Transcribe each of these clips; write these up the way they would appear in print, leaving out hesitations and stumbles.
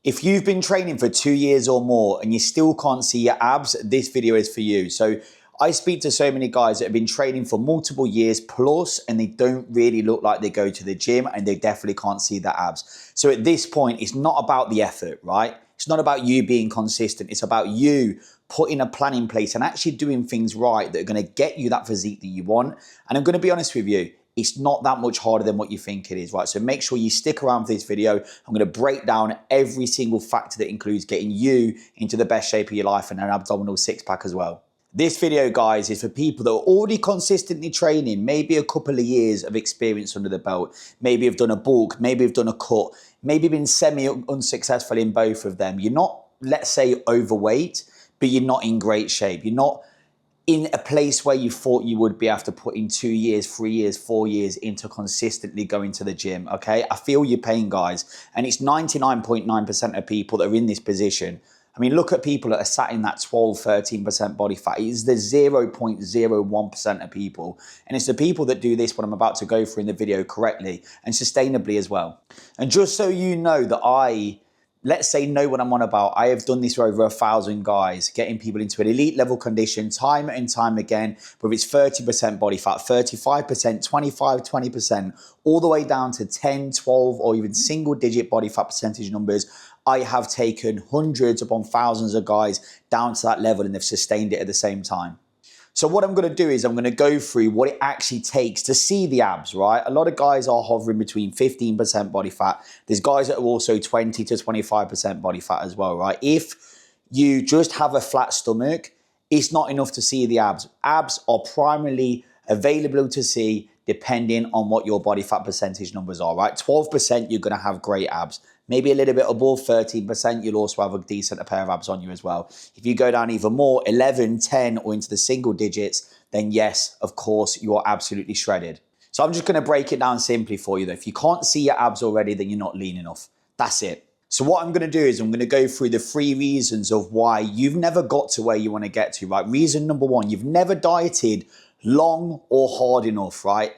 If you've been training for 2 years or more and you still can't see your abs, this video is for you. So I speak to so many guys that have been training for multiple years plus and they don't really look like they go to the gym and they definitely can't see their abs. So at this point, it's not about the effort, right? It's not about you being consistent. It's about you putting a plan in place and actually doing things right that are going to get you that physique that you want. And I'm going to be honest with you, it's not that much harder than what you think it is, right? So make sure you stick around for this video. I'm going to break down every single factor that includes getting you into the best shape of your life and an abdominal six-pack as well. This video, guys, is for people that are already consistently training, maybe a couple of years of experience under the belt, maybe have done a bulk, maybe have done a cut, maybe been semi-unsuccessful in both of them. You're not, let's say, overweight, but you're not in great shape. You're not in a place where you thought you would be after putting 2 years, 3 years, 4 years into consistently going to the gym, okay? I feel your pain, guys. And it's 99.9% of people that are in this position. I mean, look at people that are sat in that 12, 13% body fat. It is the 0.01% of people. And it's the people that do this, what I'm about to go through in the video, correctly and sustainably as well. And just so you know that let's say know what I'm on about. I have done this for over 1,000 guys, getting people into an elite level condition time and time again, whether it's 30% body fat, 35%, 25, 20%, all the way down to 10, 12, or even single digit body fat percentage numbers. I have taken hundreds upon thousands of guys down to that level and they've sustained it at the same time. So what I'm going to do is I'm going to go through what it actually takes to see the abs, right? A lot of guys are hovering between 15% body fat. There's guys that are also 20 to 25% body fat as well, right? If you just have a flat stomach, it's not enough to see the abs. Abs are primarily available to see depending on what your body fat percentage numbers are, right? 12%, you're going to have great abs. Maybe a little bit above 13%, you'll also have a decent pair of abs on you as well. If you go down even more, 11, 10, or into the single digits, then yes, of course, you are absolutely shredded. So I'm just going to break it down simply for you though. If you can't see your abs already, then you're not lean enough. That's it. So what I'm going to do is I'm going to go through the 3 reasons of why you've never got to where you want to get to, right? Reason number 1, you've never dieted long or hard enough, right?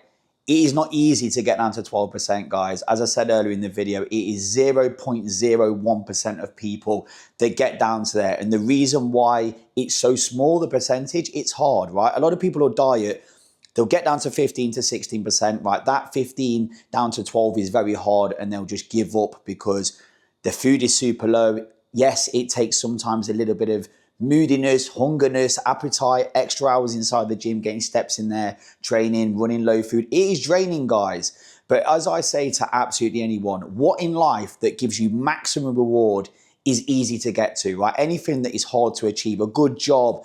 It is not easy to get down to 12%, guys. As I said earlier in the video, it is 0.01% of people that get down to there. And the reason why it's so small, the percentage, it's hard, right? A lot of people will diet, they'll get down to 15 to 16%, right? That 15 down to 12 is very hard and they'll just give up because the food is super low. Yes, it takes sometimes a little bit of moodiness, hungerness, appetite, extra hours inside the gym, getting steps in there, training, running low food. It is draining, guys. But as I say to absolutely anyone, what in life that gives you maximum reward is easy to get to, right? Anything that is hard to achieve, a good job,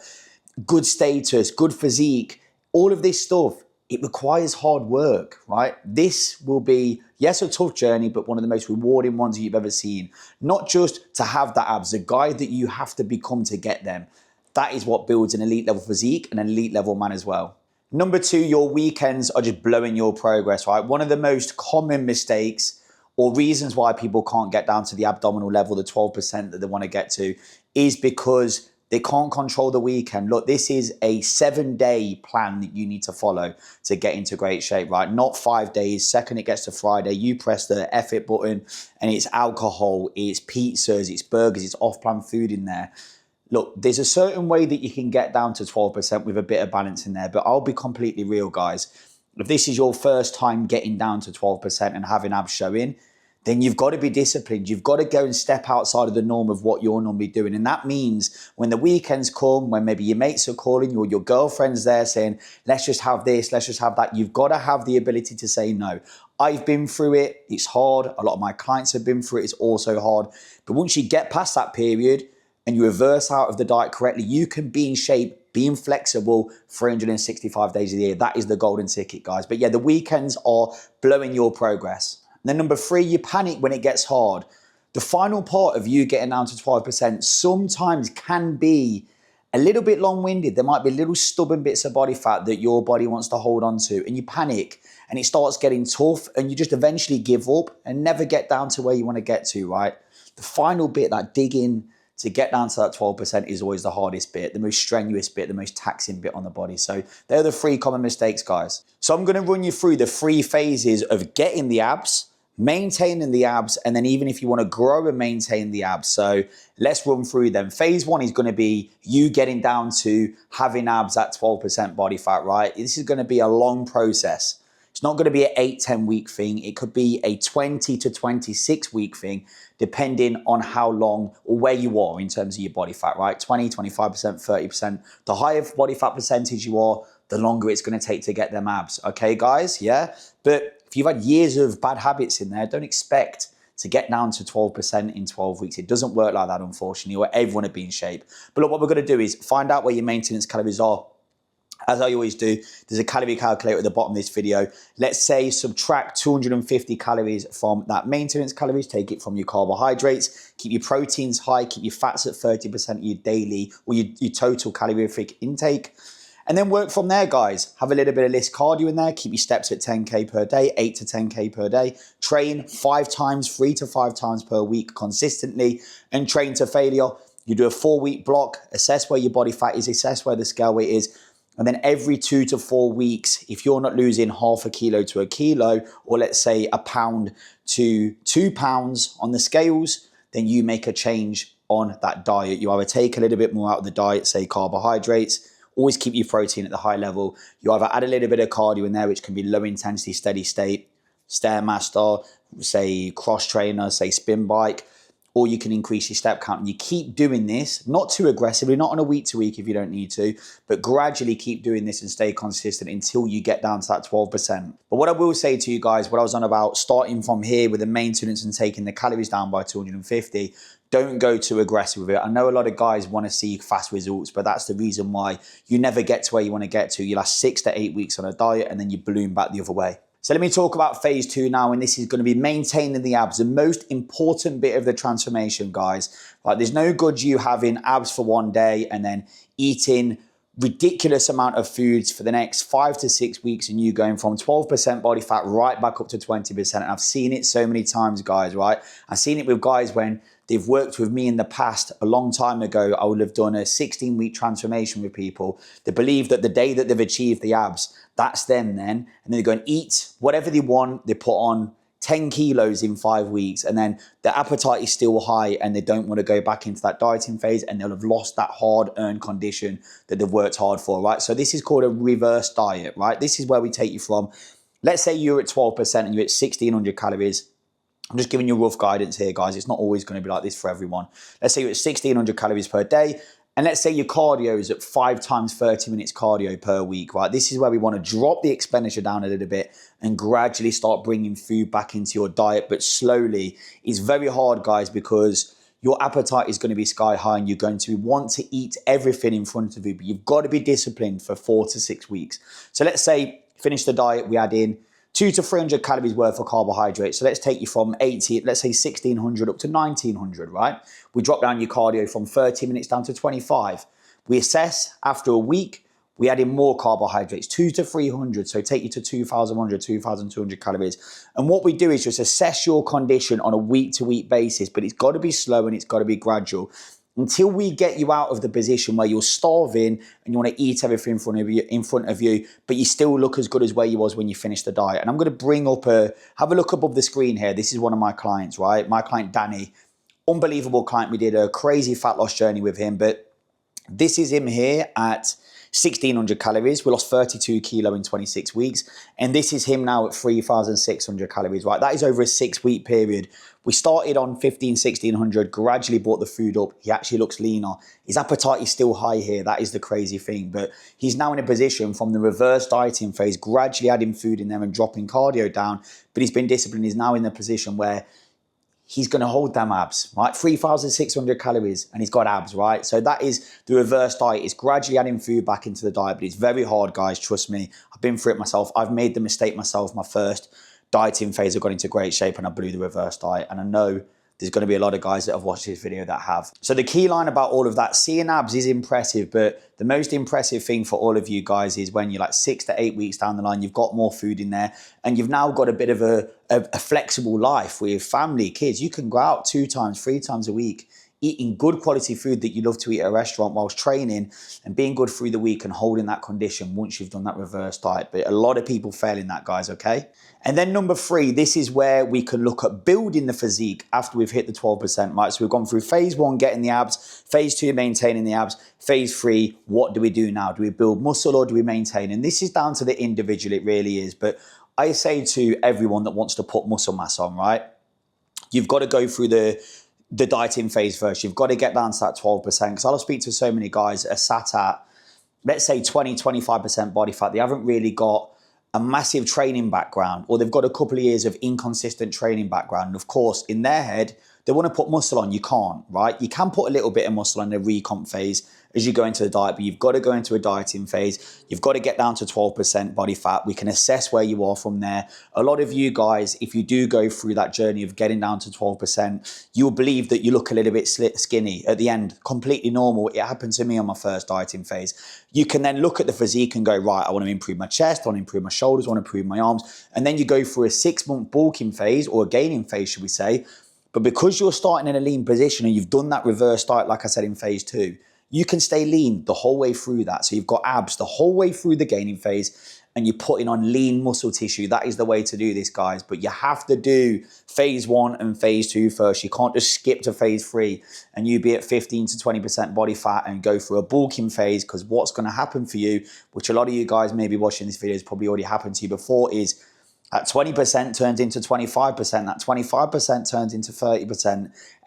good status, good physique, all of this stuff, it requires hard work, right? This will be, yes, a tough journey, but one of the most rewarding ones you've ever seen. Not just to have the abs, the guy that you have to become to get them. That is what builds an elite level physique and an elite level man as well. Number 2, your weekends are just blowing your progress, right? One of the most common mistakes or reasons why people can't get down to the abdominal level, the 12% that they want to get to, is because they can't control the weekend. Look, this is a 7-day plan that you need to follow to get into great shape, right? Not 5 days. Second it gets to Friday, you press the F it button and it's alcohol, it's pizzas, it's burgers, it's off-plan food in there. Look, there's a certain way that you can get down to 12% with a bit of balance in there, but I'll be completely real, guys. If this is your first time getting down to 12% and having abs showing, then you've got to be disciplined. You've got to go and step outside of the norm of what you're normally doing. And that means when the weekends come, when maybe your mates are calling you or your girlfriend's there saying, let's just have this, let's just have that, you've got to have the ability to say no. I've been through it. It's hard. A lot of my clients have been through it. It's also hard. But once you get past that period and you reverse out of the diet correctly, you can be in shape, being flexible 365 days a year. That is the golden ticket, guys. But yeah, the weekends are blowing your progress. And then number 3, you panic when it gets hard. The final part of you getting down to 12% sometimes can be a little bit long-winded. There might be little stubborn bits of body fat that your body wants to hold on to, and you panic and it starts getting tough and you just eventually give up and never get down to where you want to get to, right? The final bit, that digging to get down to that 12% is always the hardest bit, the most strenuous bit, the most taxing bit on the body. So they're the 3 common mistakes, guys. So I'm going to run you through the 3 phases of getting the abs, maintaining the abs, and then even if you want to grow and maintain the abs. So let's run through them. Phase one is going to be you getting down to having abs at 12% body fat, right? This is going to be a long process. It's not going to be an 8-10 week thing. It could be a 20 to 26 week thing, depending on how long or where you are in terms of your body fat, right? 20, 25%, 30%. The higher body fat percentage you are, the longer it's going to take to get them abs. Okay, guys? Yeah. But if you've had years of bad habits in there, don't expect to get down to 12% in 12 weeks. It doesn't work like that, unfortunately, or everyone would be in shape. But look, what we're going to do is find out where your maintenance calories are. As I always do, there's a calorie calculator at the bottom of this video. Let's say subtract 250 calories from that maintenance calories, take it from your carbohydrates, keep your proteins high, keep your fats at 30% of your daily or your total calorific intake. And then work from there, guys. Have a little bit of list cardio in there. Keep your steps at 10K per day, 8 to 10K per day. Train 3 to 5 times per week consistently and train to failure. You do a 4-week block, assess where your body fat is, assess where the scale weight is. And then every 2 to 4 weeks, if you're not losing half a kilo to a kilo, or let's say a pound to 2 pounds on the scales, then you make a change on that diet. You either take a little bit more out of the diet, say carbohydrates, always keep your protein at the high level. You either add a little bit of cardio in there, which can be low intensity, steady state, Stairmaster, say cross trainer, say spin bike, or you can increase your step count. And you keep doing this, not too aggressively, not on a week to week if you don't need to, but gradually keep doing this and stay consistent until you get down to that 12%. But what I will say to you guys, what I was on about starting from here with the maintenance and taking the calories down by 250, don't go too aggressive with it. I know a lot of guys want to see fast results, but that's the reason why you never get to where you want to get to. You last 6 to 8 weeks on a diet and then you balloon back the other way. So let me talk about phase 2 now, and this is going to be maintaining the abs, the most important bit of the transformation, guys. Like, there's no good you having abs for one day and then eating ridiculous amount of foods for the next 5 to 6 weeks and you going from 12% body fat right back up to 20%. And I've seen it so many times, guys, right? I've seen it with guys when they've worked with me in the past. A long time ago, I would have done a 16-week transformation with people. They believe that the day that they've achieved the abs, that's them then. And then they go and eat whatever they want. They put on 10 kilos in 5 weeks, and then the appetite is still high and they don't want to go back into that dieting phase, and they'll have lost that hard-earned condition that they've worked hard for, right? So this is called a reverse diet, right? This is where we take you from, let's say you're at 12% and you're at 1,600 calories. I'm just giving you rough guidance here, guys. It's not always going to be like this for everyone. Let's say you're at 1,600 calories per day, and let's say your cardio is at 5 times 30 minutes cardio per week, right? This is where we want to drop the expenditure down a little bit and gradually start bringing food back into your diet, but slowly. It's very hard, guys, because your appetite is going to be sky high and you're going to want to eat everything in front of you, but you've got to be disciplined for 4 to 6 weeks. So let's say, finish the diet, we add in 200 to 300 calories worth of carbohydrates. So let's take you from 80, let's say 1,600 up to 1,900, right? We drop down your cardio from 30 minutes down to 25. We assess after a week, we add in more carbohydrates, 200 to 300. So take you to 2,100, 2,200 calories. And what we do is just assess your condition on a week to week basis, but it's got to be slow and it's got to be gradual, until we get you out of the position where you're starving and you want to eat everything in front of you, but you still look as good as where you was when you finished the diet. And I'm going to bring up have a look above the screen here. This is one of my clients, right? My client, Danny, unbelievable client. We did a crazy fat loss journey with him, but this is him here at 1,600 calories. We lost 32 kilo in 26 weeks. And this is him now at 3,600 calories, right? That is over a 6-week period. We started on 1,600, gradually brought the food up. He actually looks leaner. His appetite is still high here. That is the crazy thing. But he's now in a position from the reverse dieting phase, gradually adding food in there and dropping cardio down. But he's been disciplined. He's now in the position where he's going to hold them abs, right? 3,600 calories and he's got abs, right? So that is the reverse diet. It's gradually adding food back into the diet, but it's very hard, guys. Trust me. I've been through it myself. I've made the mistake myself. My first dieting phase, I got into great shape and I blew the reverse diet. And I know there's going to be a lot of guys that have watched this video that have. So the key line about all of that, seeing abs is impressive, but the most impressive thing for all of you guys is when you're like 6 to 8 weeks down the line, you've got more food in there and you've now got a bit of a flexible life with family, kids. You can go out 2 times, 3 times a week, eating good quality food that you love to eat at a restaurant whilst training, and being good through the week and holding that condition once you've done that reverse diet. But a lot of people fail in that, guys, okay? And then number 3, this is where we can look at building the physique after we've hit the 12%, right? So we've gone through phase 1, getting the abs, phase 2, maintaining the abs, phase 3, what do we do now? Do we build muscle or do we maintain? And this is down to the individual, it really is. But I say to everyone that wants to put muscle mass on, right? You've got to go through the dieting phase first. You've got to get down to that 12%. Because I'll speak to so many guys that are sat at, let's say 20, 25% body fat. They haven't really got a massive training background, or they've got a couple of years of inconsistent training background. And of course, in their head, they want to put muscle on. You can't, right? You can put a little bit of muscle on the recomp phase as you go into the diet, but you've got to go into a dieting phase. You've got to get down to 12% body fat. We can assess where you are from there. A lot of you guys, if you do go through that journey of getting down to 12%, you'll believe that you look a little bit skinny at the end, completely normal. It happened to me on my first dieting phase. You can then look at the physique and go, right, I want to improve my chest, I want to improve my shoulders, I want to improve my arms. And then you go through a 6-month bulking phase, or a gaining phase, should we say. But because you're starting in a lean position and you've done that reverse diet, like I said, in phase 2, you can stay lean the whole way through that. So you've got abs the whole way through the gaining phase, and you're putting on lean muscle tissue. That is the way to do this, guys. But you have to do phase 1 and phase 2 first. You can't just skip to phase 3 and you be at 15 to 20% body fat and go through a bulking phase, because what's going to happen for you, which a lot of you guys may be watching this video has probably already happened to you before, is at 20% turns into 25%, that 25% turns into 30.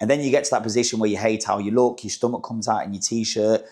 And then you get to that position where you hate how you look, your stomach comes out in your t-shirt,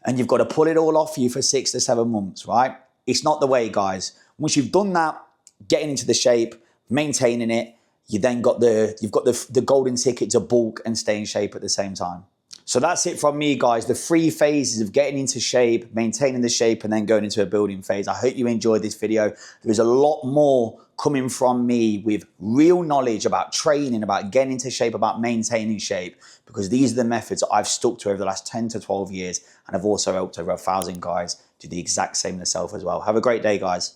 and you've got to pull it all off you for 6 to 7 months, right? It's not the way, guys. Once you've done that, getting into the shape, maintaining it, you've got the golden ticket to bulk and stay in shape at the same time. So that's it from me, guys. The 3 phases of getting into shape, maintaining the shape, and then going into a building phase. I hope you enjoyed this video. There's a lot more coming from me with real knowledge about training, about getting into shape, about maintaining shape, because these are the methods I've stuck to over the last 10 to 12 years, and I've also helped over 1,000 guys do the exact same themselves as well. Have a great day, guys.